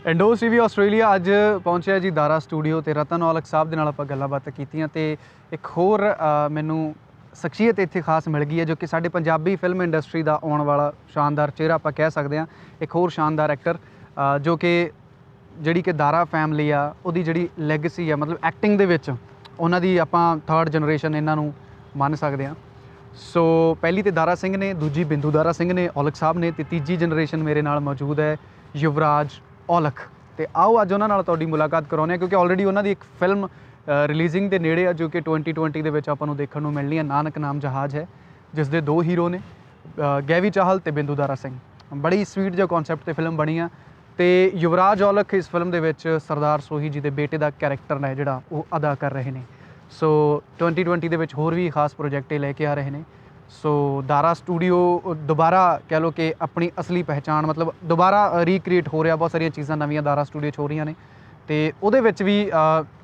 ਇੰਡੋਸ TV Australia ਅੱਜ ਪਹੁੰਚਿਆ ਜੀ ਦਾਰਾ ਸਟੂਡੀਓ ਤੇ ਰਤਨ ਔਲਖ ਸਾਹਿਬ ਦੇ ਨਾਲ ਆਪਾਂ ਗੱਲਾਂ ਬਾਤਾਂ ਕੀਤੀਆਂ ਤੇ ਇੱਕ ਹੋਰ ਮੈਨੂੰ ਸ਼ਖਸੀਅਤ ਇੱਥੇ ਖਾਸ ਮਿਲ ਗਈ ਹੈ ਜੋ ਕਿ ਸਾਡੇ ਪੰਜਾਬੀ ਫਿਲਮ ਇੰਡਸਟਰੀ ਦਾ ਆਉਣ ਵਾਲਾ ਸ਼ਾਨਦਾਰ ਚਿਹਰਾ ਆਪਾਂ ਕਹਿ ਸਕਦੇ ਹਾਂ। ਇੱਕ ਹੋਰ ਸ਼ਾਨਦਾਰ ਐਕਟਰ ਜੋ ਕਿ ਜਿਹੜੀ ਕਿ ਦਾਰਾ ਫੈਮਿਲੀ ਆ ਉਹਦੀ ਜਿਹੜੀ ਲੈਗੇਸੀ ਆ ਮਤਲਬ ਐਕਟਿੰਗ ਦੇ ਵਿੱਚ ਉਹਨਾਂ ਦੀ ਆਪਾਂ ਥਰਡ ਜਨਰੇਸ਼ਨ ਇਹਨਾਂ ਨੂੰ ਮੰਨ ਸਕਦੇ ਹਾਂ। ਸੋ ਪਹਿਲੀ ਤੇ ਦਾਰਾ ਸਿੰਘ ਨੇ, ਦੂਜੀ ਬਿੰਦੂ ਦਾਰਾ ਸਿੰਘ ਨੇ, ਔਲਖ ਸਾਹਿਬ ਨੇ, ਤੇ ਤੀਜੀ ਜਨਰੇਸ਼ਨ ਮੇਰੇ ਨਾਲ ਮੌਜੂਦ ਹੈ ਯੁਵਰਾਜ ਔਲਖ। ਤੇ ਆਓ ਅੱਜ ਉਹਨਾਂ ਨਾਲ ਤੁਹਾਡੀ ਮੁਲਾਕਾਤ ਕਰਾਉਂਦੇ ਹਾਂ ਕਿਉਂਕਿ ਆਲਰੇਡੀ ਉਹਨਾਂ ਦੀ ਇੱਕ ਫਿਲਮ ਰਿਲੀਜ਼ਿੰਗ ਦੇ ਨੇੜੇ ਆ ਜੋ ਕਿ 2020 ਦੇ ਵਿੱਚ ਆਪਾਂ ਨੂੰ ਦੇਖਣ ਨੂੰ ਮਿਲਣੀ ਹੈ। ਨਾਨਕ ਨਾਮ ਜਹਾਜ਼ ਹੈ ਜਿਸ ਦੇ ਦੋ ਹੀਰੋ ਨੇ ਗੈਵੀ ਚਾਹਲ ਤੇ ਬਿੰਦੂ ਦਾਰਾ ਸਿੰਘ। ਬੜੀ ਸਵੀਟ ਜਿਹਾ ਕਨਸੈਪਟ ਤੇ ਫਿਲਮ ਬਣੀ ਆ ਤੇ ਯੁਵਰਾਜ ਔਲਖ ਇਸ ਫਿਲਮ ਦੇ ਵਿੱਚ ਸਰਦਾਰ ਸੋਹੀ ਜੀ ਦੇ ਬੇਟੇ ਦਾ ਕੈਰੈਕਟਰ ਹੈ ਜਿਹੜਾ ਉਹ ਅਦਾ ਕਰ ਰਹੇ ਨੇ। ਸੋ 2020 ਦੇ ਵਿੱਚ ਹੋਰ ਵੀ ਖਾਸ ਪ੍ਰੋਜੈਕਟ ਲੈ ਕੇ ਆ ਰਹੇ ਨੇ। ਸੋ ਦਾਰਾ ਸਟੂਡੀਓ ਦੁਬਾਰਾ ਕਹਿ ਲਓ ਕਿ ਆਪਣੀ ਅਸਲੀ ਪਹਿਚਾਣ ਮਤਲਬ ਦੁਬਾਰਾ ਰੀਕ੍ਰੀਏਟ ਹੋ ਰਿਹਾ। ਬਹੁਤ ਸਾਰੀਆਂ ਚੀਜ਼ਾਂ ਨਵੀਆਂ ਦਾਰਾ ਸਟੂਡੀਓ 'ਚ ਹੋ ਰਹੀਆਂ ਨੇ ਤੇ ਉਹਦੇ ਵਿੱਚ ਵੀ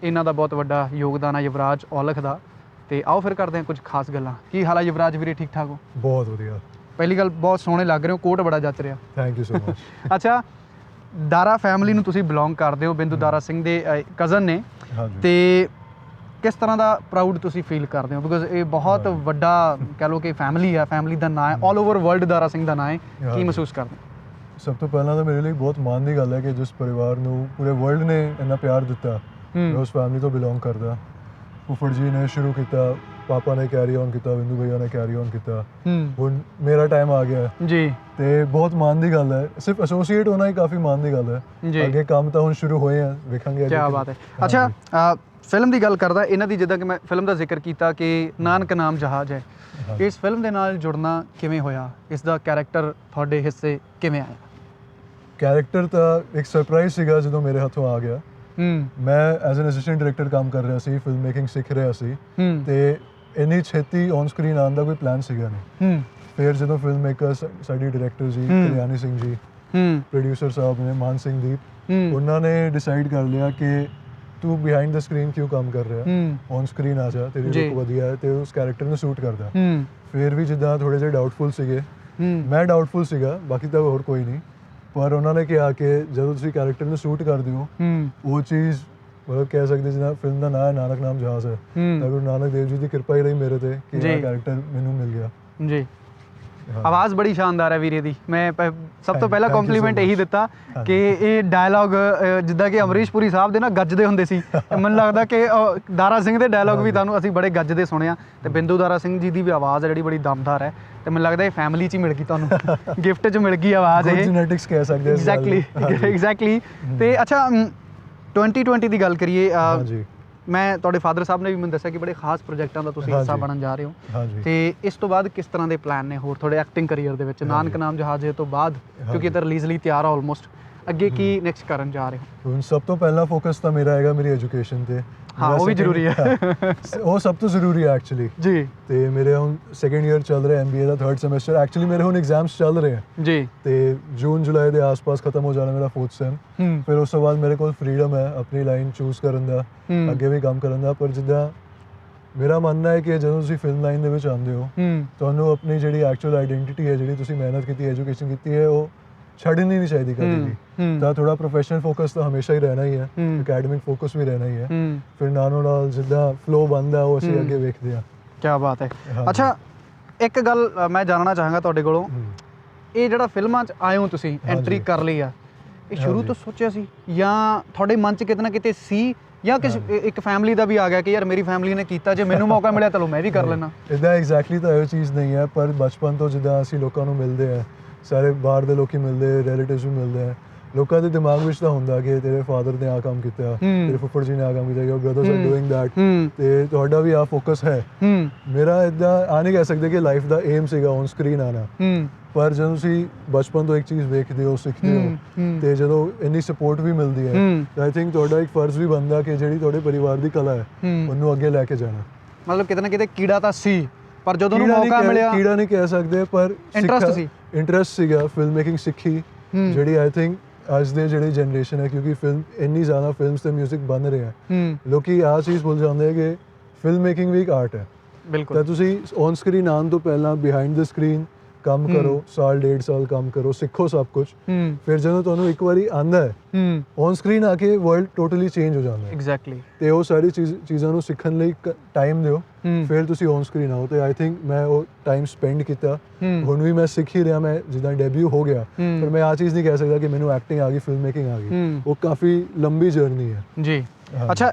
ਇਹਨਾਂ ਦਾ ਬਹੁਤ ਵੱਡਾ ਯੋਗਦਾਨ ਹੈ ਯੁਵਰਾਜ ਔਲਖ ਦਾ। ਤੇ ਆਓ ਫਿਰ ਕਰਦੇ ਹਾਂ ਕੁਝ ਖਾਸ ਗੱਲਾਂ। ਕੀ ਹਾਲ ਹੈ ਯੁਵਰਾਜ ਵੀਰੇ, ਠੀਕ ਠਾਕ ਹੋ? ਬਹੁਤ ਵਧੀਆ। ਪਹਿਲੀ ਗੱਲ ਬਹੁਤ ਸੋਹਣੇ ਲੱਗ ਰਹੇ ਹੋ, ਕੋਟ ਬੜਾ ਜੱਚ ਰਿਹਾ। Thank you so much. ਅੱਛਾ, ਦਾਰਾ ਫੈਮਿਲੀ ਨੂੰ ਤੁਸੀਂ ਬਿਲੋਂਗ ਕਰਦੇ ਹੋ, ਬਿੰਦੂ ਦਾਰਾ ਸਿੰਘ ਦੇ ਕਜ਼ਨ ਨੇ ਤੇ ਕਿਸ ਤਰ੍ਹਾਂ ਦਾ ਪ੍ਰਾਊਡ ਤੁਸੀਂ ਫੀਲ ਕਰਦੇ ਹੋ ਬਿਕੋਜ਼ ਇਹ ਬਹੁਤ ਵੱਡਾ ਕਹਿ ਲਓ ਕਿ ਫੈਮਿਲੀ ਆ, ਫੈਮਿਲੀ ਦਾ ਨਾਂ ਹੈ, all over world Dara Singh ਦਾ ਨਾਂ ਹੈ। ਕੀ ਮਹਿਸੂਸ ਕਰਦੇ? ਸਭ ਤੋਂ ਪਹਿਲਾਂ ਤਾਂ ਮੇਰੇ ਲਈ ਬਹੁਤ ਮਾਣ ਦੀ ਗੱਲ ਹੈ ਕਿ ਜਿਸ ਪਰਿਵਾਰ ਨੂੰ ਪੂਰੇ ਵਰਲਡ ਨੇ ਇੰਨਾ ਪਿਆਰ ਦਿੱਤਾ, ਮੈਂ ਉਸ ਫੈਮਿਲੀ ਤੋਂ ਬਿਲੋਂਗ ਕਰਦਾ। ਫੁੱਫੜ ਜੀ ਨੇ ਸ਼ੁਰੂ ਕੀਤਾ, ਪਾਪਾ ਨੇ ਕੈਰੀ ਔਨ ਕੀਤਾ, ਬਿੰਦੂ ਭਈਆ ਨੇ ਕੈਰੀ ਔਨ ਕੀਤਾ, ਹੁਣ ਮੇਰਾ ਟਾਈਮ ਆ ਗਿਆ ਜੀ ਤੇ ਬਹੁਤ ਮਾਣ ਦੀ ਗੱਲ ਹੈ। ਸਿਰਫ ਐਸੋਸੀਏਟ ਹੋਣਾ ਹੀ ਕਾਫੀ ਮਾਣ ਦੀ ਗੱਲ ਹੈ। ਅੱਗੇ ਕੰਮ ਤਾਂ ਹੁਣ ਸ਼ੁਰੂ ਹੋਏ ਆ, ਵੇਖਾਂਗੇ। ਕੀ ਬਾਤ ਹੈ। ਅੱਛਾ, ਫਿਲਮ ਦੀ ਗੱਲ ਕਰਦਾ ਇਹਨਾਂ ਦੀ, ਜਿੱਦਾਂ ਕਿ ਮੈਂ ਫਿਲਮ ਦਾ ਜ਼ਿਕਰ ਕੀਤਾ ਕਿ ਨਾਨਕ ਨਾਮ ਜਹਾਜ਼ ਹੈ, ਇਸ ਫਿਲਮ ਦੇ ਨਾਲ ਜੁੜਨਾ ਕਿਵੇਂ ਹੋਇਆ? ਇਸ ਦਾ ਕੈਰੈਕਟਰ ਤੁਹਾਡੇ ਹਿੱਸੇ ਕਿਵੇਂ ਆਇਆ? ਕੈਰੈਕਟਰ ਤਾਂ ਇੱਕ ਸਰਪ੍ਰਾਈਜ਼ ਸੀਗਾ ਜਦੋਂ ਮੇਰੇ ਹੱਥੋਂ ਆ ਗਿਆ। ਮੈਂ ਐਜ਼ ਐਨ ਅਸਿਸਟੈਂਟ ਡਾਇਰੈਕਟਰ ਕੰਮ ਕਰ ਰਿਹਾ ਸੀ, ਫਿਲਮ ਮੇਕਿੰਗ ਸਿੱਖ ਰਿਹਾ ਸੀ ਤੇ ਇੰਨੀ ਛੇਤੀ ਔਨ ਸਕਰੀਨ ਆਉਣ ਦਾ ਕੋਈ ਪਲਾਨ ਸੀਗਾ ਨਹੀਂ। ਫਿਰ ਜਦੋਂ ਫਿਲਮ ਮੇਕਰ ਸਾਡੀ ਡਾਇਰੈਕਟਰ ਜੀ ਕਲਿਆਣੀ ਸਿੰਘ ਜੀ, ਪ੍ਰੋਡਿਊਸਰ ਸਾਹਿਬ ਨੇ ਮਾਨ ਸਿੰਘ ਦੀਪ, ਉਹਨਾਂ ਨੇ ਡਿਸਾਈਡ ਕਰ ਲਿਆ ਕਿ ਤੂੰ ਬਿਹਾਈਂਡ ਦ ਸਕਰੀਨ ਕਿਉਂ ਕੰਮ ਕਰ ਰਿਹਾ, ਔਨ ਸਕਰੀਨ ਆ ਜਾ, ਤੇਰੀ ਲੁੱਕ ਵਧੀਆ ਹੈ ਤੇ ਉਸ ਕੈਰੈਕਟਰ ਨੂੰ ਸੂਟ ਕਰਦਾ। ਫਿਰ ਵੀ ਜਿੱਦਾਂ ਥੋੜੇ ਜਿਹੇ ਡਾਊਟਫੁਲ ਸੀਗੇ, ਮੈਂ ਡਾਊਟਫੁਲ ਸੀਗਾ, ਬਾਕੀ ਤਾਂ ਹੋਰ ਕੋਈ ਨਹੀਂ, ਪਰ ਉਹਨਾਂ ਨੇ ਕਿਹਾ ਕਿ ਜਦੋਂ ਤੁਸੀਂ ਕੈਰੈਕਟਰ ਨੂੰ ਸੂਟ ਕਰਦੇ ਹੋ ਉਹ ਚੀਜ਼ ਮਤਲਬ ਕਹਿ ਸਕਦੇ ਜਿੱਦਾਂ ਫਿਲਮ ਦਾ ਨਾਮ ਹੈ ਨਾਨਕ ਨਾਮ ਜਹਾਜ਼ ਹੈ, ਤਾਂ ਗੁਰੂ ਨਾਨਕ ਦੇਵ ਜੀ ਦੀ ਕਿਰਪਾ ਹੀ ਰਹੀ ਮੇਰੇ ਤੇ ਕਿ ਇਹ ਕੈਰੈਕਟਰ ਮੈਨੂੰ ਮਿਲ ਗਿਆ। ਜੀ, ਆਵਾਜ਼ ਬੜੀ ਸ਼ਾਨਦਾਰ ਹੈ ਵੀਰੇ ਦੀ। ਮੈਂ ਸਭ ਤੋਂ ਪਹਿਲਾਂ ਕੰਪਲੀਮੈਂਟ ਇਹੀ ਦਿੱਤਾ ਕਿ ਇਹ ਡਾਇਲੌਗ ਜਿੱਦਾਂ ਕਿ ਅਮਰੀਸ਼ ਪੁਰੀ ਸਾਹਿਬ ਦੇ ਨਾ ਗੱਜਦੇ ਹੁੰਦੇ ਸੀ, ਮੈਨੂੰ ਲੱਗਦਾ ਕਿ ਦਾਰਾ ਸਿੰਘ ਦੇ ਡਾਇਲੌਗ ਵੀ ਤੁਹਾਨੂੰ ਅਸੀਂ ਬੜੇ ਗੱਜਦੇ ਸੁਣਿਆ ਤੇ ਬਿੰਦੂ ਦਾਰਾ ਸਿੰਘ ਜੀ ਦੀ ਵੀ ਆਵਾਜ਼ ਹੈ ਜਿਹੜੀ ਬੜੀ ਦਮਦਾਰ ਹੈ ਤੇ ਮੈਨੂੰ ਲੱਗਦਾ ਇਹ ਫੈਮਿਲੀ 'ਚ ਹੀ ਮਿਲ ਗਈ, ਤੁਹਾਨੂੰ ਗਿਫਟ 'ਚ ਮਿਲ ਗਈ ਆਵਾਜ਼। ਇਹ ਜੈਨੇਟਿਕਸ ਕਹਿ ਸਕਦੇ ਹਾਂ। ਐਗਜ਼ੈਕਟਲੀ। ਤੇ ਅੱਛਾ, 2020 ਦੀ ਗੱਲ ਕਰੀਏ, ਮੈਂ ਤੁਹਾਡੇ ਫਾਦਰ ਸਾਹਿਬ ਨੇ ਵੀ ਮੈਨੂੰ ਦੱਸਿਆ ਕਿ ਬੜੇ ਖਾਸ ਪ੍ਰੋਜੈਕਟਾਂ ਦਾ ਤੁਸੀਂ ਹਿੱਸਾ ਬਣਨ ਜਾ ਰਹੇ ਹੋ ਤੇ ਇਸ ਤੋਂ ਬਾਅਦ ਕਿਸ ਤਰ੍ਹਾਂ ਦੇ ਪਲਾਨ ਨੇ ਹੋਰ ਤੁਹਾਡੇ ਐਕਟਿੰਗ ਕਰੀਅਰ ਦੇ ਵਿੱਚ? ਨਾਨਕ ਨਾਮ ਜਹਾਜ਼ ਤੋਂ ਬਾਅਦ ਕਿਉਂਕਿ ਇਹ ਤਾਂ ਰਿਲੀਜ਼ ਲਈ ਤਿਆਰ ਆ ਆਲਮੋਸਟ, ਅੱਗੇ ਕੀ ਨੈਕਸਟ ਕਰਨ ਜਾ ਰਹੇ ਹੋ? ਹੁਣ ਸਭ ਤੋਂ ਪਹਿਲਾ ਫੋਕਸ ਤਾਂ ਮੇਰਾ ਹੈਗਾ ਮੇਰੀ ਐਜੂਕੇਸ਼ਨ ਤੇ। ਹਾਂ, ਉਹ ਵੀ ਜ਼ਰੂਰੀ ਹੈ, ਉਹ ਸਭ ਤੋਂ ਜ਼ਰੂਰੀ ਹੈ ਐਕਚੁਅਲੀ ਜੀ। ਤੇ ਮੇਰੇ ਹੁਣ ਸੈਕੰਡ ਈਅਰ ਚੱਲ ਰਿਹਾ MBA ਦਾ, ਥਰਡ ਸੈਮੈਸਟਰ ਐਕਚੁਅਲੀ ਮੇਰੇ ਹੁਣ ਐਗਜ਼ਾਮਸ ਚੱਲ ਰਹੇ ਹਨ ਜੀ ਤੇ ਜੂਨ ਜੁਲਾਈ ਦੇ ਆਸ-ਪਾਸ ਖਤਮ ਹੋ ਜਾਣਾ ਮੇਰਾ 4th ਸੈਮ। ਫਿਰ ਉਸ ਤੋਂ ਬਾਅਦ ਮੇਰੇ ਕੋਲ ਫਰੀडम ਹੈ ਆਪਣੀ ਲਾਈਨ ਚੂਜ਼ ਕਰਨ ਦਾ, ਅੱਗੇ ਵੀ ਕੰਮ ਕਰਨ ਦਾ। ਪਰ ਜਿੱਦਾਂ ਮੇਰਾ ਮੰਨਣਾ ਹੈ ਕਿ ਜਦੋਂ ਤੁਸੀਂ ਫਿਲਮ ਲਾਈਨ ਦੇ ਵਿੱਚ ਆਉਂਦੇ ਹੋ ਤੁਹਾਨੂੰ ਆਪਣੀ ਜਿਹੜੀ ਐਕਚੁਅਲ ਆਈਡੈਂਟੀਟੀ ਹੈ, ਜਿਹੜੀ ਤੁਸੀਂ ਮਿਹਨਤ ਕੀਤੀ, ਐਜੂਕੇਸ਼ਨ ਕੀਤੀ ਹੈ, ਉਹ ਛੱਡਣੀ ਨਹੀਂ ਚਾਹੀਦੀ ਕਦੇ ਵੀ। ਤਾਂ ਥੋੜਾ ਪ੍ਰੋਫੈਸ਼ਨਲ ਫੋਕਸ ਤਾਂ ਹਮੇਸ਼ਾ ਹੀ ਰਹਿਣਾ ਹੀ ਹੈ, ਅਕੈਡਮਿਕ ਫੋਕਸ ਵੀ ਰਹਿਣਾ ਹੀ ਹੈ। ਫਿਰ ਨਾਲੋਂ ਨਾਲ ਜਿੱਦਾਂ ਫਲੋ ਬਣਦਾ ਉਹ ਅਸੀਂ ਅੱਗੇ ਵੇਖਦੇ ਹਾਂ। ਕੀ ਬਾਤ ਹੈ। ਅੱਛਾ, ਇੱਕ ਗੱਲ ਮੈਂ ਜਾਣਨਾ ਚਾਹਾਂਗਾ ਤੁਹਾਡੇ ਕੋਲੋਂ, ਇਹ ਜਿਹੜਾ ਫਿਲਮਾਂ 'ਚ ਆਏ ਹੋ ਤੁਸੀਂ, ਐਂਟਰੀ ਕਰ ਲਈ ਆ, ਇਹ ਸ਼ੁਰੂ ਤੋਂ ਸੋਚਿਆ ਸੀ ਜਾਂ ਤੁਹਾਡੇ ਮਨ 'ਚ ਕਿਤੇ ਨਾ ਕਿਤੇ ਸੀ ਜਾਂ ਕਿਸੇ ਇੱਕ ਫੈਮਿਲੀ ਦਾ ਵੀ ਆ ਗਿਆ ਕਿ ਯਾਰ ਮੇਰੀ ਫੈਮਿਲੀ ਨੇ ਕੀਤਾ, ਜੇ ਮੈਨੂੰ ਮੌਕਾ ਮਿਲਿਆ ਚਲੋ ਮੈਂ ਵੀ ਕਰ ਲੈਣਾ? ਇੱਦਾਂ ਐਗਜ਼ੈਕਟਲੀ ਤਾਂ ਇਹ ਚੀਜ਼ ਨਹੀਂ ਹੈ, ਪਰ ਬਚਪਨ ਤੋਂ ਜਿੱਦਾਂ ਅਸੀਂ ਲੋਕਾਂ ਨੂੰ ਮਿਲਦੇ ਆ, ਸਾਰੇ ਬਾਹਰ ਦੇ ਲੋਕੀ ਮਿਲਦੇ, ਰਿਲੇਟਿਵਸ ਵੀ ਮਿਲਦੇ ਆ, ਲੋਕਾਂ ਦੇ ਦਿਮਾਗ ਵਿੱਚ ਤਾਂ ਹੁੰਦਾ ਕਿ ਤੇਰੇ ਫਾਦਰ ਨੇ ਆਹ ਕੰਮ ਕੀਤਾ, ਤੇਰੇ ਫੁੱਫੜ ਜੀ ਨੇ ਆਹ ਕੰਮ ਕੀਤਾ, ਯੋਰ ਬ੍ਰਦਰਸ ਆਰ ਡੂਇੰਗ ਦੈਟ ਤੇ ਤੁਹਾਡਾ ਵੀ ਆਹ ਫੋਕਸ ਹੈ। ਮੇਰਾ ਇੱਦਾਂ ਆ ਨਹੀਂ ਕਹਿ ਸਕਦੇ ਕਿ ਲਾਈਫ ਦਾ ਏਮ ਸੀਗਾ ਔਨ ਸਕਰੀਨ ਆਉਣਾ, ਪਰ ਜਦੋਂ ਤੁਸੀਂ ਬਚਪਨ ਤੋਂ ਇੱਕ ਚੀਜ਼ ਵੇਖਦੇ ਹੋ, ਸਿੱਖਦੇ ਹੋ ਤੇ ਜਦੋਂ ਇੰਨੀ ਸਪੋਰਟ ਵੀ ਮਿਲਦੀ ਹੈ ਤਾਂ ਆਈ ਥਿੰਕ ਤੁਹਾਡਾ ਇੱਕ ਫਰਜ਼ ਵੀ ਬਣਦਾ ਕਿ ਜਿਹੜੀ ਤੁਹਾਡੇ ਪਰਿਵਾਰ ਦੀ ਕਲਾ ਹੈ ਉਹਨੂੰ ਅੱਗੇ ਲੈ ਕੇ ਜਾਣਾ। ਮਤਲਬ ਕਿਤੇ ਨਾ ਕਿਤੇ ਕੀੜਾ ਤਾਂ ਸੀ, ਪਰ ਜਦੋਂ ਉਹਨੂੰ ਮੌਕਾ ਮਿਲਿਆ, ਕੀੜਾ ਨਹੀਂ ਕਹਿ ਸਕਦੇ ਪਰ ਇੰਟਰਸਟ ਸੀਗਾ, ਫਿਲਮ ਮੇਕਿੰਗ ਸਿੱਖੀ ਜਿਹੜੀ ਆਈ ਥਿੰਕ ਅੱਜ ਦੇ ਜਿਹੜੀ ਜਨਰੇਸ਼ਨ ਹੈ, ਕਿਉਂਕਿ ਫਿਲਮ ਇੰਨੀ ਜ਼ਿਆਦਾ ਫਿਲਮਸ ਤੇ ਮਿਊਜ਼ਿਕ ਬਣ ਰਿਹਾ ਹੈ, ਲੋਕੀ ਆਹ ਚੀਜ਼ ਭੁੱਲ ਜਾਂਦੇ ਹੈ ਕਿ ਫਿਲਮ ਮੇਕਿੰਗ ਵੀ ਇੱਕ ਆਰਟ ਹੈ। ਬਿਲਕੁਲ। ਤਾਂ ਤੁਸੀਂ ਔਨ ਸਕਰੀਨ ਆਉਣ ਤੋਂ ਪਹਿਲਾਂ ਬਿਹਾਈਂਡ ਦ ਸਕਰੀਨ ਕੰਮ ਕਰੋ, ਸਾਲ ਡੇਢ ਸਾਲ ਕੰਮ ਕਰੋ, ਸਿੱਖੋ ਸਭ ਕੁਝ, ਫਿਰ ਜਦੋਂ ਤੁਹਾਨੂੰ ਇੱਕ ਵਾਰੀ ਆਉਂਦਾ ਹੈ ਔਨ ਸਕਰੀਨ ਆ ਕੇ ਵਰਲਡ ਟੋਟਲੀ ਚੇਂਜ ਹੋ ਜਾਂਦਾ ਹੈ। ਐਗਜ਼ੈਕਟਲੀ। ਤੇ ਉਹ ਸਾਰੀ ਚੀਜ਼ਾਂ ਨੂੰ ਸਿੱਖਣ ਲਈ ਟਾਈਮ ਦਿਓ, ਫਿਰ ਤੁਸੀਂ ਔਨ ਸਕਰੀਨ ਆਓ। ਤੇ ਆਈ ਥਿੰਕ ਮੈਂ ਉਹ ਟਾਈਮ ਸਪੈਂਡ ਕੀਤਾ। ਹੁਣ ਵੀ ਮੈਂ ਸਿੱਖ ਹੀ ਰਿਹਾ, ਮੈਂ ਜਿੱਦਾਂ ਡੈਬਿਊ ਹੋ ਗਿਆ, ਪਰ ਮੈਂ ਆਹ ਚੀਜ਼ ਨਹੀਂ ਕਹਿ ਸਕਦਾ ਕਿ ਮੈਨੂੰ ਐਕਟਿੰਗ ਆ ਗਈ, ਫਿਲਮ ਮੇਕਿੰਗ ਆ ਗਈ। ਉਹ ਕਾਫੀ ਲੰਬੀ ਜਰਨੀ ਹੈ ਜੀ। ਅੱਛਾ,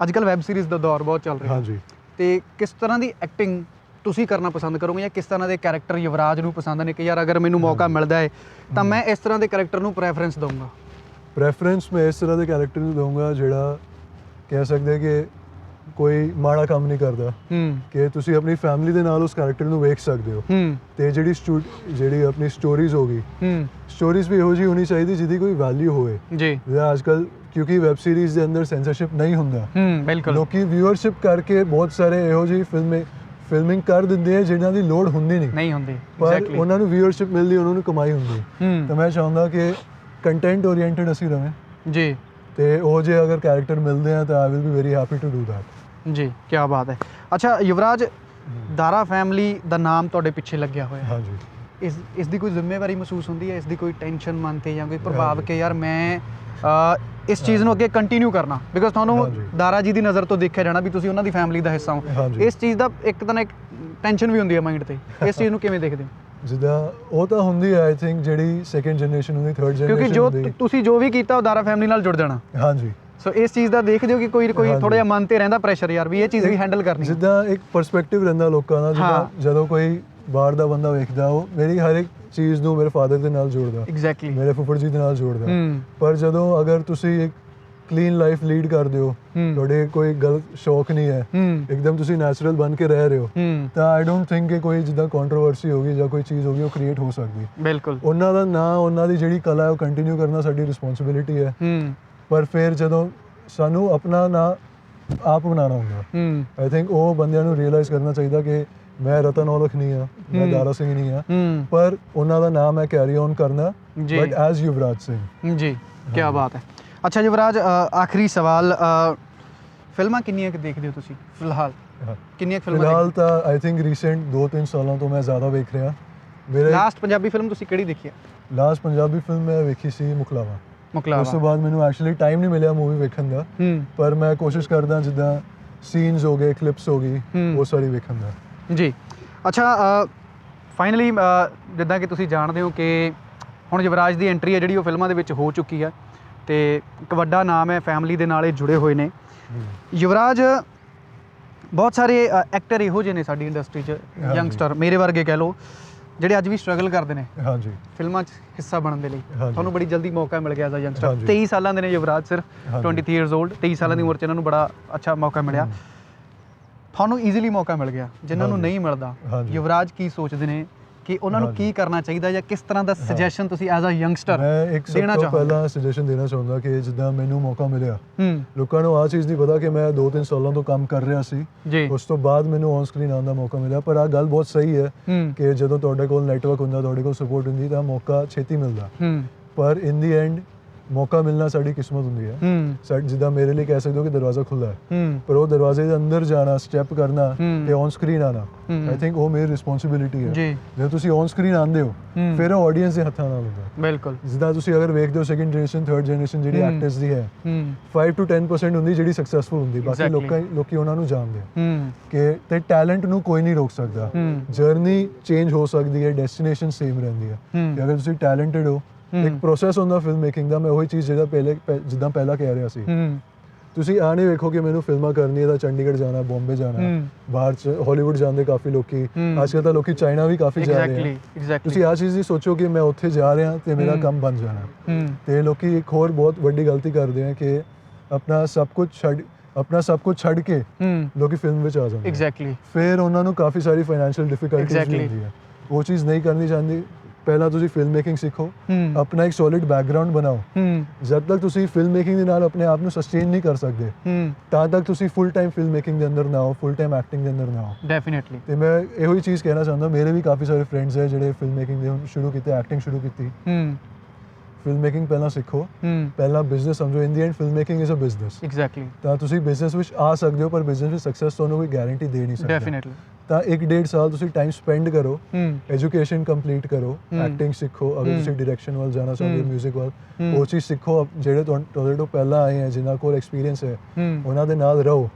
ਅੱਜ ਕੱਲ੍ਹ ਵੈਬ ਸੀਰੀਜ਼ ਦਾ ਦੌਰ ਬਹੁਤ ਚੱਲ ਰਿਹਾ। ਹਾਂਜੀ। ਤੇ ਕਿਸ ਤਰ੍ਹਾਂ ਦੀ ਐਕਟਿੰਗ ਤੁਸੀਂ ਕਰਨਾ ਪਸੰਦ ਕਰੋਗੇ, ਜਾਂ ਕਿਸ ਤਰ੍ਹਾਂ ਦੇ ਕੈਰੈਕਟਰ ਯੁਵਰਾਜ ਨੂੰ ਪਸੰਦ ਨੇ ਕਿ ਯਾਰ ਅਗਰ ਮੈਨੂੰ ਮੌਕਾ ਮਿਲਦਾ ਹੈ ਤਾਂ ਮੈਂ ਇਸ ਤਰ੍ਹਾਂ ਦੇ ਕੈਰੈਕਟਰ ਨੂੰ ਪ੍ਰੈਫਰੈਂਸ ਦਊਂਗਾ? ਪ੍ਰੈਫਰੈਂਸ ਮੈਂ ਇਸ ਤਰ੍ਹਾਂ ਦੇ ਕੈਰੈਕਟਰ ਨੂੰ ਦਊਂਗਾ ਜਿਹੜਾ ਕਹਿ ਸਕਦੇ ਕਿ ਕੋਈ ਮਾੜਾ ਕੰਮ ਨਹੀਂ ਕਰਦਾ, ਕਿ ਤੁਸੀਂ ਆਪਣੀ ਫੈਮਿਲੀ ਦੇ ਨਾਲ ਉਸ ਕੈਰੈਕਟਰ ਨੂੰ ਵੇਖ ਸਕਦੇ ਹੋ। ਤੇ ਜਿਹੜੀ ਆਪਣੀ ਸਟੋਰੀਜ਼ ਹੋ ਗਈ, ਸਟੋਰੀਜ਼ ਵੀ ਇਹੋ ਜਿਹੀ ਹੋਣੀ ਚਾਹੀਦੀ ਜਿਹਦੀ ਕੋਈ ਵੈਲਿਊ ਹੋਵੇ ਜੀ। ਜਿਵੇਂ ਅੱਜ ਕੱਲ੍ਹ ਕਿਉਂਕਿ ਵੈਬ ਸੀਰੀਜ਼ ਦੇ ਅੰਦਰ ਸੈਂਸਰਸ਼ਿਪ ਨਹੀਂ ਹੁੰਦਾ, ਬਿਲਕੁਲ, ਲੋਕੀ ਵਿਊਅਰਸ਼ਿਪ ਕਰਕੇ ਬਹੁਤ ਸਾਰੇ ਇਹੋ ਜਿਹੀ ਫਿਲਮਿੰਗ ਕਰ ਦਿੰਦੇ ਆ ਜਿਨ੍ਹਾਂ ਦੀ ਲੋੜ ਹੁੰਦੀ ਨਹੀਂ ਹੁੰਦੀ, ਪਰ ਉਹਨਾਂ ਨੂੰ ਵਿਊਅਰਸ਼ਿਪ ਮਿਲਦੀ, ਉਹਨਾਂ ਨੂੰ ਕਮਾਈ ਹੁੰਦੀ। ਤਾਂ ਮੈਂ ਚਾਹੁੰਦਾ ਕਿ ਕੰਟੈਂਟ ਓਰੀਐਂਟਡ ਅਸੀਂ ਰਵੇਂ ਜੀ, ਤੇ ਉਹ ਜੇ ਅਗਰ ਕੈਰੈਕਟਰ ਮਿਲਦੇ ਆ ਤਾਂ I will be very happy to do that ਜੀ। ਕੀ ਬਾਤ ਹੈ। ਅੱਛਾ ਯੁਵਰਾਜ, ਦਾਰਾ ਫੈਮਿਲੀ ਦਾ ਨਾਮ ਤੁਹਾਡੇ ਪਿੱਛੇ ਲੱਗਿਆ ਹੋਇਆ ਹੈ। ਹਾਂਜੀ। ਇਸ ਦੀ ਕੋਈ ਜ਼ਿੰਮੇਵਾਰੀ ਮਹਿਸੂਸ ਹੁੰਦੀ ਹੈ, ਇਸ ਦੀ ਕੋਈ ਟੈਨਸ਼ਨ ਮਨ 'ਤੇ ਜਾਂ ਕੋਈ ਪ੍ਰਭਾਵ ਕਿ ਯਾਰ ਮੈਂ ਇਸ ਚੀਜ਼ ਨੂੰ ਅੱਗੇ ਕੰਟੀਨਿਊ ਕਰਨਾ, ਬਿਕਾਜ਼ ਤੁਹਾਨੂੰ ਦਾਰਾ ਜੀ ਦੀ ਨਜ਼ਰ ਤੋਂ ਦੇਖਿਆ ਜਾਣਾ ਵੀ ਤੁਸੀਂ ਉਹਨਾਂ ਦੀ ਫੈਮਿਲੀ ਦਾ ਹਿੱਸਾ ਹੋ। ਇਸ ਚੀਜ਼ ਦਾ ਇੱਕ ਤਾਂ ਇੱਕ ਟੈਨਸ਼ਨ ਵੀ ਹੁੰਦੀ ਹੈ ਮਾਈਂਡ 'ਤੇ, ਇਸ ਚੀਜ਼ ਨੂੰ ਕਿਵੇਂ ਦੇਖਦੇ ਹੋ? ਜਿੱਦਾਂ ਉਹ ਤਾਂ ਹੁੰਦੀ ਹੈ, ਆਈ ਥਿੰਕ ਜਿਹੜੀ ਸੈਕੰਡ ਜਨਰੇਸ਼ਨ ਹੁੰਦੀ, ਥਰਡ ਜਨਰੇਸ਼ਨ ਕਿਉਂਕਿ ਜੋ ਤੁਸੀਂ ਜੋ ਵੀ ਕੀਤਾ ਉਹ ਦਾਰਾ ਫੈਮਿਲੀ ਨਾਲ ਜੁੜ ਜਾਣਾ। ਹਾਂਜੀ। ਸੋ ਇਸ ਚੀਜ਼ ਦਾ ਦੇਖਦੇ ਹੋ ਕਿ ਕੋਈ ਥੋੜਾ ਜਿਹਾ ਮਨ ਤੇ ਰਹਿੰਦਾ ਪ੍ਰੈਸ਼ਰ ਯਾਰ ਵੀ ਇਹ ਚੀਜ਼ ਵੀ ਹੈਂਡਲ ਕਰਨੀ? ਜਿੱਦਾਂ ਇੱਕ ਪਰਸਪੈਕਟਿਵ ਰਹਿੰਦਾ ਲੋਕਾਂ ਦਾ, ਜਿੱਦਾਂ ਜਦੋਂ ਕੋਈ ਬਾਹਰ ਦਾ ਬੰਦਾ ਵੇਖਦਾ ਉਹ ਮੇਰੀ ਹਰ ਇੱਕ ਚੀਜ਼ ਨੂੰ ਮੇਰੇ ਫਾਦਰ ਦੇ ਨਾਲ ਜੋੜਦਾ, ਐਗਜ਼ੈਕਟਲੀ ਮੇਰੇ ਫੁੱਫੜ ਜੀ ਦੇ ਨਾਲ ਜੋੜਦਾ। ਪਰ ਜਦੋਂ ਅਗਰ ਤੁਸੀਂ ਇੱਕ ਕਲੀਨ ਲਾਈਫ ਲੀਡ ਕਰਦੇ ਹੋ, ਤੁਹਾਡੇ ਕੋਈ ਗਲਤ ਸ਼ੌਕ ਨਹੀਂ ਹੈ, ਇੱਕਦਮ ਤੁਸੀਂ ਨੈਚੁਰਲ ਬਣ ਕੇ ਰਹਿ ਰਹੇ ਹੋ, ਤਾਂ ਆਈ ਡੋਂਟ ਥਿੰਕ ਕਿ ਕੋਈ ਜਿੱਦਾਂ ਕੰਟਰੋਵਰਸੀ ਹੋਗੀ ਜਾਂ ਕੋਈ ਚੀਜ਼ ਹੋਗੀ ਉਹ ਕ੍ਰੀਏਟ ਹੋ ਸਕਦੀ। ਬਿਲਕੁਲ। ਉਹਨਾਂ ਦਾ ਨਾਂ, ਉਹਨਾਂ ਦੀ ਜਿਹੜੀ ਕਲਾ ਹੈ ਉਹ ਕੰਟੀਨਿਊ ਕਰਨਾ ਸਾਡੀ ਰਿਸਪੌਂਸਿਬਿਲਿਟੀ ਹੈ। ਪਰ ਫਿਰ ਜਦੋਂ ਸਾਨੂੰ ਆਪਣਾ ਨਾਂ ਆਪ ਬਣਾਉਣਾ ਹੁੰਦਾ, ਆਈ ਥਿੰਕ ਉਹ ਬੰਦਿਆਂ ਨੂੰ ਰੀਅਲਾਈਜ਼ ਕਰਨਾ ਚਾਹੀਦਾ ਕਿ ਮੈਂ ਰਤਨ ਔਲਖ ਨਹੀਂ ਹਾਂ, ਮੈਂ ਦਾਰਾ ਸਿੰਘ ਨਹੀਂ ਹਾਂ, ਪਰ ਉਹਨਾਂ ਦਾ ਨਾਮ ਹੈ ਕੈਰੀ ਔਨ ਕਰਨਾ, ਬਟ ਐਜ਼ ਯੁਵਰਾਜ ਸਿੰਘ ਜੀ। ਕੀ ਬਾਤ ਹੈ। ਅੱਛਾ ਯੁਵਰਾਜ, ਆਖਰੀ ਸਵਾਲ, ਫਿਲਮਾਂ ਕਿੰਨੀਆਂ ਕੁ ਦੇਖਦੇ ਹੋ ਤੁਸੀਂ ਫਿਲਹਾਲ? ਕਿੰਨੀਆਂ ਫਿਲਮਾਂ? ਫਿਲਹਾਲ ਤਾਂ ਆਈ ਥਿੰਕ ਰੀਸੈਂਟ 2-3 ਸਾਲਾਂ ਤੋਂ ਮੈਂ ਜ਼ਿਆਦਾ ਵੇਖ ਰਿਹਾ। ਮੇਰੇ ਲਾਸਟ ਪੰਜਾਬੀ ਫਿਲਮ ਤੁਸੀਂ ਕਿਹੜੀ ਦੇਖੀ ਹੈ? ਲਾਸਟ ਪੰਜਾਬੀ ਫਿਲਮ ਮੈਂ ਵੇਖੀ ਸੀ ਮੁਕਲਾਵਾ। ਉਸ ਤੋਂ ਬਾਅਦ ਮੈਨੂੰ ਐਕਚੁਅਲੀ ਟਾਈਮ ਨਹੀਂ ਮਿਲਿਆ ਮੂਵੀ ਵੇਖਣ ਦਾ, ਪਰ ਮੈਂ ਕੋਸ਼ਿਸ਼ ਕਰਦਾ ਜਿੱਦਾਂ ਸੀਨਸ ਹੋ ਗਏ, ਕਲਿੱਪਸ ਹੋ ਗਈ, ਉਹ ਸਾਰੀ ਵੇਖਣ ਦਾ ਜੀ। ਅੱਛਾ ਫਾਈਨਲੀ, ਜਿੱਦਾਂ ਕਿ ਤੁਸੀਂ ਜਾਣਦੇ ਹੋ ਕਿ ਹੁਣ ਯੁਵਰਾਜ ਦੀ ਐਂਟਰੀ ਹੈ ਜਿਹੜੀ ਉਹ ਫਿਲਮਾਂ ਦੇ ਵਿੱਚ ਹੋ ਚੁੱਕੀ ਹੈ, ਤੇ ਇੱਕ ਵੱਡਾ ਨਾਮ ਹੈ, ਫੈਮਿਲੀ ਦੇ ਨਾਲ ਇਹ ਜੁੜੇ ਹੋਏ ਨੇ। ਯੁਵਰਾਜ, ਬਹੁਤ ਸਾਰੇ ਐਕਟਰ ਇਹੋ ਜਿਹੇ ਨੇ ਸਾਡੀ ਇੰਡਸਟਰੀ 'ਚ, ਯੰਗਸਟਰ ਮੇਰੇ ਵਰਗੇ ਕਹਿ ਲਓ, ਜਿਹੜੇ ਅੱਜ ਵੀ ਸਟਰਗਲ ਕਰਦੇ ਨੇ ਹਾਂਜੀ ਫਿਲਮਾਂ 'ਚ ਹਿੱਸਾ ਬਣਨ ਦੇ ਲਈ। ਤੁਹਾਨੂੰ ਬੜੀ ਜਲਦੀ ਮੌਕਾ ਮਿਲ ਗਿਆ ਐਜ਼ ਅ ਯੰਗਸਟਰ। 23 ਸਾਲਾਂ ਦੇ ਨੇ ਯੁਵਰਾਜ, ਸਿਰਫ 23 ਇਅਰਸ ਓਲਡ, 23 ਸਾਲਾਂ ਦੀ ਉਮਰ 'ਚ ਇਹਨਾਂ ਨੂੰ ਬੜਾ ਅੱਛਾ ਮੌਕਾ ਮਿਲਿਆ। ਤੁਹਾਨੂੰ ਈਜ਼ੀਲੀ ਮੌਕਾ ਮਿਲ ਗਿਆ, ਜਿਨ੍ਹਾਂ ਨੂੰ ਨਹੀਂ ਮਿਲਦਾ। ਯੁਵਰਾਜ ਕੀ ਸੋਚਦੇ ਨੇ ਕਿ ਉਹਨਾਂ ਨੂੰ ਕੀ ਕਰਨਾ ਚਾਹੀਦਾ, ਜਾਂ ਕਿਸ ਤਰ੍ਹਾਂ ਦਾ ਸੁਜੈਸ਼ਨ ਤੁਸੀਂ ਐਜ਼ ਅ ਯੰਗਸਟਰ ਦੇਣਾ ਚਾਹੋਗੇ? ਪਹਿਲਾਂ ਸੁਜੈਸ਼ਨ ਦੇਣਾ ਚਾਹੁੰਦਾ ਕਿ ਜਿੱਦਾਂ ਮੈਨੂੰ ਮੌਕਾ ਮਿਲਿਆ, ਲੋਕਾਂ ਨੂੰ ਆਹ ਚੀਜ਼ ਨਹੀਂ ਪਤਾ ਕਿ ਮੈਂ 2-3 ਸਾਲਾਂ ਤੋਂ ਕੰਮ ਕਰ ਰਿਹਾ ਸੀ, ਉਸ ਤੋਂ ਬਾਅਦ ਮੈਨੂੰ ਔਨ ਸਕਰੀਨ ਆਉਣ ਦਾ ਮੌਕਾ ਮਿਲਿਆ। ਪਰ ਆਹ ਗੱਲ ਬਹੁਤ ਸਹੀ ਹੈ ਕਿ ਜਦੋਂ ਤੁਹਾਡੇ ਕੋਲ ਨੈਟਵਰਕ ਹੁੰਦਾ, ਤੁਹਾਡੇ ਕੋਲ ਸਪੋਰਟ ਹੁੰਦੀ, ਤਾਂ ਮੌਕਾ ਛੇਤੀ ਮਿਲਦਾ। ਪਰ ਇਨ ਦੀ ਐਂਡ ਮੌਕਾ ਮਿਲਣਾ ਸਾਡੀ ਕਿਸਮਤ ਹੁੰਦੀ ਹੈ। ਜਿੱਦਾਂ ਮੇਰੇ ਲਈ ਕਹਿ ਸਕਦੇ ਹੋ ਕਿ ਦਰਵਾਜ਼ਾ ਖੁੱਲ੍ਹਾ ਹੈ, ਪਰ ਉਹ ਦਰਵਾਜ਼ੇ ਦੇ ਅੰਦਰ ਜਾਣਾ, ਸਟੈਪ ਕਰਨਾ ਤੇ ਔਨ ਸਕਰੀਨ ਆਉਣਾ, ਆਈ ਥਿੰਕ ਉਹ ਮੇਰੀ ਰਿਸਪੌਂਸਿਬਿਲਿਟੀ ਹੈ। ਜਦੋਂ ਤੁਸੀਂ ਔਨ ਸਕਰੀਨ ਆਉਂਦੇ ਹੋ, ਫਿਰ ਉਹ ਆਡੀਅנס ਦੇ ਹੱਥਾਂ ਨਾਲ ਹੁੰਦਾ। ਬਿਲਕੁਲ। ਜਿੱਦਾਂ ਤੁਸੀਂ ਅਗਰ ਵੇਖਦੇ ਹੋ ਸੈਕੰਡ ਜਨਰੇਸ਼ਨ, ਥਰਡ ਜਨਰੇਸ਼ਨ ਜਿਹੜੀ ਐਕਟਰਸ ਦੀ ਹੈ, 5 to 10% ਹੁੰਦੀ ਜਿਹੜੀ ਸਕਸੈਸਫੁਲ ਹੁੰਦੀ, ਬਾਕੀ ਲੋਕੀ ਉਹਨਾਂ ਨੂੰ ਜਾਣਦੇ ਕਿ ਤੇ ਟੈਲੈਂਟ ਨੂੰ ਕੋਈ ਨਹੀਂ ਰੋਕ ਸਕਦਾ। ਜਰਨੀ ਚੇਂਜ ਹੋ ਸਕਦੀ ਹੈ, ਡੈਸਟੀਨੇਸ਼ਨ ਸੇਮ ਰਹਿੰਦੀ ਹੈ। ਕਿ ਅਗਰ ਤੁਸੀਂ ਟੈਲੈਂਟਡ ਹੋ, ਇੱਕ ਪ੍ਰੋਸੈਸ ਹੁੰਦਾ ਫਿਲਮ ਮੇਕਿੰਗ ਦਾ। ਮੈਂ ਉਹੀ ਚੀਜ਼ ਜਿੱਦਾਂ ਪਹਿਲਾਂ ਕਹਿ ਰਿਹਾ ਸੀ, ਤੁਸੀਂ ਆ ਨਹੀਂ ਵੇਖੋ ਕਿ ਮੈਨੂੰ ਫਿਲਮਾਂ ਕਰਨੀ ਹੈ ਤਾਂ ਚੰਡੀਗੜ੍ਹ ਜਾਣਾ, ਬੰਬੇ ਜਾਣਾ, ਬਾਹਰ ਚ ਹਾਲੀਵੁੱਡ ਜਾਂਦੇ ਕਾਫੀ ਲੋਕੀ, ਅੱਜ ਕੱਲ੍ਹ ਤਾਂ ਲੋਕੀ ਚਾਈਨਾ ਵੀ ਕਾਫੀ ਜਾ ਰਹੇ ਆ। ਤੁਸੀਂ ਆਹ ਚੀਜ਼ ਨਹੀਂ ਸੋਚੋ ਕਿ ਮੈਂ ਉੱਥੇ ਜਾ ਰਿਹਾ ਤੇ ਮੇਰਾ ਕੰਮ ਬਣ ਜਾਣਾ। ਤੇ ਲੋਕੀ ਇੱਕ ਹੋਰ ਬਹੁਤ ਵੱਡੀ ਗਲਤੀ ਕਰਦੇ ਆ ਕਿ ਆਪਣਾ ਸਭ ਕੁਝ ਛੱਡ ਕੇ ਲੋਕੀ ਫਿਲਮ ਵਿੱਚ ਆ ਜਾਂਦੇ। ਫਿਰ ਉਹਨਾਂ ਨੂੰ ਕਾਫੀ ਸਾਰੀ ਫਾਈਨੈਂਸ਼ੀਅਲ ਡਿਫਿਕਲਟੀਜ਼ ਵੀ ਹੁੰਦੀ ਹੈ। ਉਹ ਚੀਜ਼ ਨਹੀਂ ਕਰਨੀ ਚਾਹੁੰਦੀ। ਪਹਿਲਾਂ ਤੁਸੀਂ ਫਿਲਮ ਮੇਕਿੰਗ ਸਿੱਖੋ, ਆਪਣਾ ਇੱਕ ਸੋਲਿਡ ਬੈਕਗਰਾਉਂਡ ਬਣਾਓ। ਜਦ ਤੱਕ ਤੁਸੀਂ ਫਿਲਮ ਮੇਕਿੰਗ ਦੇ ਨਾਲ ਆਪਣੇ ਆਪ ਨੂੰ ਸਸਟੇਨ ਨਹੀਂ ਕਰ ਸਕਦੇ, ਤਾਂ ਤੱਕ ਤੁਸੀਂ ਫੁੱਲ ਟਾਈਮ ਫਿਲਮ ਮੇਕਿੰਗ ਦੇ ਅੰਦਰ ਨਾ ਆਓ, ਫੁੱਲ ਟਾਈਮ ਐਕਟਿੰਗ ਦੇ ਅੰਦਰ ਨਾ ਆਓ। ਡੈਫੀਨਿਟਲੀ। ਤੇ ਮੈਂ ਇਹੋ ਹੀ ਚੀਜ਼ ਕਹਿਣਾ ਚਾਹੁੰਦਾ। ਮੇਰੇ ਵੀ ਕਾਫੀ ਸਾਰੇ ਫਰੈਂਡਸ ਹੈ ਜਿਹੜੇ ਫਿਲਮ ਮੇਕਿੰਗ ਦੇ ਸ਼ੁਰੂ ਕੀਤੇ, ਐਕਟਿੰਗ ਸ਼ੁਰੂ ਕੀਤੀ। ਫਿਲਮ ਮੇਕਿੰਗ ਪਹਿਲਾਂ ਸਿੱਖੋ, ਪਹਿਲਾਂ ਬਿਜ਼ਨਸ ਸਮਝੋ। In the end film making is a business. Exactly. ਤਾਂ ਤੁਸੀਂ ਬਿਜ਼ਨਸ ਵਿੱਚ ਆ ਸਕਦੇ ਹੋ, ਪਰ ਬਿਜ਼ਨਸ ਵਿੱਚ ਸਕਸੈਸ ਤੁਹਾਨੂੰ ਕੋਈ ਗਾਰੰਟੀ ਦੇ ਨਹੀਂ ਸਕਦਾ। ਡੈਫੀਨਿਟਲੀ। ਤਾਂ 1.5 ਸਾਲ ਤੁਸੀਂ ਟਾਈਮ ਸਪੈਂਡ ਕਰੋ, ਐਜੂਕੇਸ਼ਨ ਕੰਪਲੀਟ ਕਰੋ, ਐਕਟਿੰਗ ਸਿੱਖੋ, ਅਗਰ ਤੁਸੀਂ ਡਾਇਰੈਕਸ਼ਨ ਵੱਲ ਜਾਣਾ ਚਾਹੁੰਦੇ ਹੋ, ਮਿਊਜ਼ਿਕ ਵੱਲ, ਉਹ ਚੀਜ਼ ਸਿੱਖੋ। ਜਿਹੜੇ ਤੁਹਾਡੇ ਤੋਂ ਪਹਿਲਾਂ ਆਏ ਹੈ, ਜਿਨ੍ਹਾਂ ਕੋਲ ਐਕਸਪੀਰੀਅੰਸ ਹੈ, ਉਹਨਾਂ ਦੇ ਨਾਲ ਰਹੋ,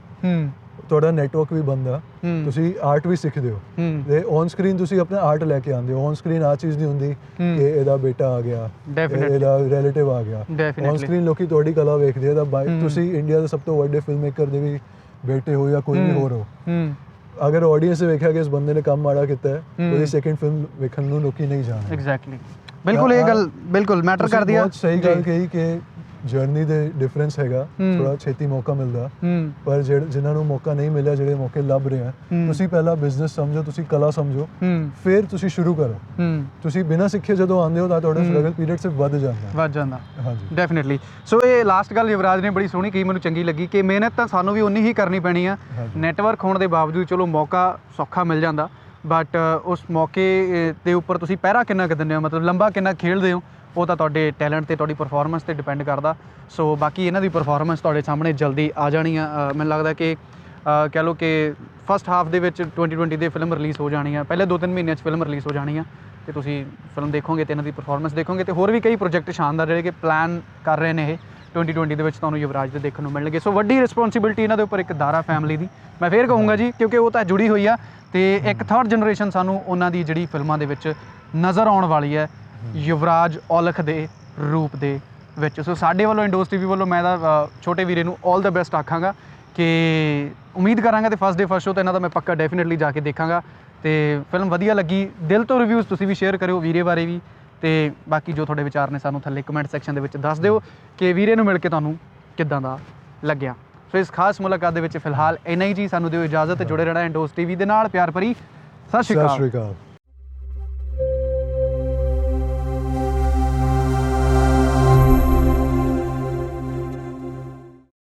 ਤੁਹਾਡਾ ਨੈਟਵਰਕ ਵੀ ਬਣਦਾ, ਤੁਸੀਂ ਆਰਟ ਵੀ ਸਿੱਖਦੇ ਹੋ ਤੇ ਔਨ ਸਕਰੀਨ ਤੁਸੀਂ ਆਪਣਾ ਆਰਟ ਲੈ ਕੇ ਆਉਂਦੇ ਹੋ। ਔਨ ਸਕਰੀਨ ਆ ਚੀਜ਼ ਨਹੀਂ ਹੁੰਦੀ ਕਿ ਇਹਦਾ ਬੇਟਾ ਆ ਗਿਆ, ਇਹਦਾ ਰਿਲੇਟਿਵ ਆ ਗਿਆ। ਔਨ ਸਕਰੀਨ ਲੋਕੀ ਤੁਹਾਡੀ ਕਲਾ ਵੇਖਦੇ ਆ। ਤਾਂ ਤੁਸੀਂ ਇੰਡੀਆ ਦੇ ਸਭ ਤੋਂ ਵੱਡੇ ਫਿਲਮ ਮੇਕਰ ਦੇ ਵੀ ਬੇਟੇ ਹੋ ਜਾਂ ਕੋਈ ਵੀ ਹੋਰ ਹੋ, ਅਗਰ ਆਡੀਅנס ਨੇ ਵੇਖਿਆ ਕਿ ਇਸ ਬੰਦੇ ਨੇ ਕੰਮ ਮਾੜਾ ਕੀਤਾ ਹੈ, ਉਹਦੀ ਸੈਕਿੰਡ ਫਿਲਮ ਵੇਖਣ ਨੂੰ ਲੋਕੀ ਨਹੀਂ ਜਾਣਦੇ। ਐਗਜ਼ੈਕਟਲੀ, ਬਿਲਕੁਲ ਇਹ ਗੱਲ ਬਿਲਕੁਲ ਮੈਟਰ ਕਰਦੀ ਆ। ਬਹੁਤ ਸਹੀ ਗੱਲ ਕਹੀ ਕਿ ਜਰਨੀ ਦੇ ਡਿਫਰੈਂਸ ਹੈਗਾ, ਥੋੜਾ ਛੇਤੀ ਮੌਕਾ ਮਿਲਦਾ, ਪਰ ਜਿਨ੍ਹਾਂ ਨੂੰ ਮੌਕਾ ਨਹੀਂ ਮਿਲਿਆ, ਜਿਹੜੇ ਮੌਕੇ ਲੱਭ ਰਹੇ ਆ, ਤੁਸੀਂ ਪਹਿਲਾਂ ਬਿਜ਼ਨਸ ਸਮਝੋ, ਤੁਸੀਂ ਕਲਾ ਸਮਝੋ, ਫਿਰ ਤੁਸੀਂ ਸ਼ੁਰੂ ਕਰੋ। ਤੁਸੀਂ ਬਿਨਾਂ ਸਿੱਖੇ ਜਦੋਂ ਆਉਂਦੇ ਹੋ ਤਾਂ ਤੁਹਾਡਾ ਸਟਰਗਲ ਪੀਰੀਅਡ ਸਿਰਫ ਵੱਧ ਜਾਂਦਾ। ਹਾਂਜੀ, ਡੈਫੀਨਿਟਲੀ। ਸੋ ਇਹ ਲਾਸਟ ਗੱਲ ਯੁਵਰਾਜ ਨੇ ਬੜੀ ਸੋਹਣੀ ਕਹੀ, ਮੈਨੂੰ ਚੰਗੀ ਲੱਗੀ ਕਿ ਮਿਹਨਤ ਤਾਂ ਸਾਨੂੰ ਵੀ ਉਨੀ ਹੀ ਕਰਨੀ ਪੈਣੀ ਆ। ਨੈਟਵਰਕ ਹੋਣ ਦੇ ਬਾਵਜੂਦ ਚਲੋ ਮੌਕਾ ਸੌਖਾ ਮਿਲ ਜਾਂਦਾ, ਬਟ ਉਸ ਮੌਕੇ ਦੇ ਉੱਪਰ ਤੁਸੀਂ ਪਹਿਰਾ ਕਿੰਨਾ ਕੁ ਦਿੰਦੇ ਹੋ, ਮਤਲਬ ਲੰਬਾ ਕਿੰਨਾ ਖੇਡਦੇ ਹੋ, ਉਹ ਤਾਂ ਤੁਹਾਡੇ ਟੈਲੈਂਟ ਤੇ ਤੁਹਾਡੀ ਪਰਫਾਰਮੈਂਸ ਤੇ ਡਿਪੈਂਡ ਕਰਦਾ। ਸੋ ਬਾਕੀ ਇਹਨਾਂ ਦੀ ਪਰਫਾਰਮੈਂਸ ਤੁਹਾਡੇ ਸਾਹਮਣੇ ਜਲਦੀ ਆ ਜਾਣੀ ਆ। ਮੈਨੂੰ ਲੱਗਦਾ ਕਿ ਕਹਿ ਲਓ ਕਿ ਫਸਟ ਹਾਫ ਦੇ ਵਿੱਚ 2020 ਦੇ ਫਿਲਮ ਰਿਲੀਜ਼ ਹੋ ਜਾਣੀ ਆ, ਪਹਿਲੇ 2-3 ਮਹੀਨਿਆਂ 'ਚ ਫਿਲਮ ਰਿਲੀਜ਼ ਹੋ ਜਾਣੀ ਆ, ਤੇ ਤੁਸੀਂ ਫਿਲਮ ਦੇਖੋਗੇ ਤੇ ਇਹਨਾਂ ਦੀ ਪਰਫਾਰਮੈਂਸ ਦੇਖੋਗੇ, ਤੇ ਹੋਰ ਵੀ ਕਈ ਪ੍ਰੋਜੈਕਟ ਸ਼ਾਨਦਾਰ ਜਿਹੜੇ ਕਿ ਪਲਾਨ ਕਰ ਰਹੇ ਨੇ ਇਹ 2020 ਦੇ ਵਿੱਚ ਤੁਹਾਨੂੰ ਯੁਵਰਾਜ ਦੇ ਦੇਖਣ ਨੂੰ ਮਿਲਣਗੇ। ਸੋ ਵੱਡੀ ਰਿਸਪੌਂਸਿਬਿਲਿਟੀ ਇਹਨਾਂ ਦੇ ਉੱਪਰ ਇੱਕ ਦਾਰਾ ਫੈਮਿਲੀ ਦੀ ਮੈਂ ਫੇਰ ਕਹੂੰਗਾ ਜੀ, ਕਿਉਂਕਿ ਉਹ ਤਾਂ ਜੁੜੀ ਹੋਈ ਆ ਤੇ ਇੱਕ ਥਰਡ ਜਨਰੇਸ਼ਨ ਸਾਨੂੰ ਉਹਨਾਂ ਦੀ ਜਿਹੜੀ ਫਿਲਮਾਂ ਦੇ ਵਿੱਚ ਨਜ਼ਰ ਆਉਣ ਵਾਲੀ ਹੈ ਯੁਵਰਾਜ ਔਲਖ ਦੇ ਰੂਪ ਦੇ ਵਿੱਚ। ਸੋ ਸਾਡੇ ਵੱਲੋਂ ਇੰਡੋਸ ਟੀਵੀ ਵੱਲੋਂ ਮੈਂ ਤਾਂ ਛੋਟੇ ਵੀਰੇ ਨੂੰ ਆਲ ਦਾ ਬੈਸਟ ਆਖਾਂਗਾ ਕਿ ਉਮੀਦ ਕਰਾਂਗਾ ਤੇ ਫਸਟ ਡੇ ਫਸਟ ਸ਼ੋ ਤਾਂ ਇਹਨਾਂ ਦਾ ਮੈਂ ਪੱਕਾ ਡੈਫੀਨਿਟਲੀ ਜਾ ਕੇ ਦੇਖਾਂਗਾ। ਤੇ ਫਿਲਮ ਵਧੀਆ ਲੱਗੀ, ਦਿਲ ਤੋਂ ਰਿਵਿਊਜ਼ ਤੁਸੀਂ ਵੀ ਸ਼ੇਅਰ ਕਰਿਓ ਵੀਰੇ ਬਾਰੇ ਵੀ, ਤੇ ਬਾਕੀ ਜੋ ਤੁਹਾਡੇ ਵਿਚਾਰ ਨੇ ਸਾਨੂੰ ਥੱਲੇ ਕਮੈਂਟ ਸੈਕਸ਼ਨ ਦੇ ਵਿੱਚ ਦੱਸ ਦਿਓ ਕਿ ਵੀਰੇ ਨੂੰ ਮਿਲ ਕੇ ਤੁਹਾਨੂੰ ਕਿੱਦਾਂ ਦਾ ਲੱਗਿਆ। ਸੋ ਇਸ ਖਾਸ ਮੁਲਾਕਾਤ ਦੇ ਵਿੱਚ ਫਿਲਹਾਲ ਇੰਨਾ ਹੀ ਜੀ, ਸਾਨੂੰ ਦਿਓ ਇਜਾਜ਼ਤ, ਜੁੜੇ ਰਹਿਣਾ ਇੰਡੋਸ ਟੀਵੀ ਦੇ ਨਾਲ। ਪਿਆਰ ਭਰੀ ਸਤਿ ਸ਼੍ਰੀ ਅਕਾਲ।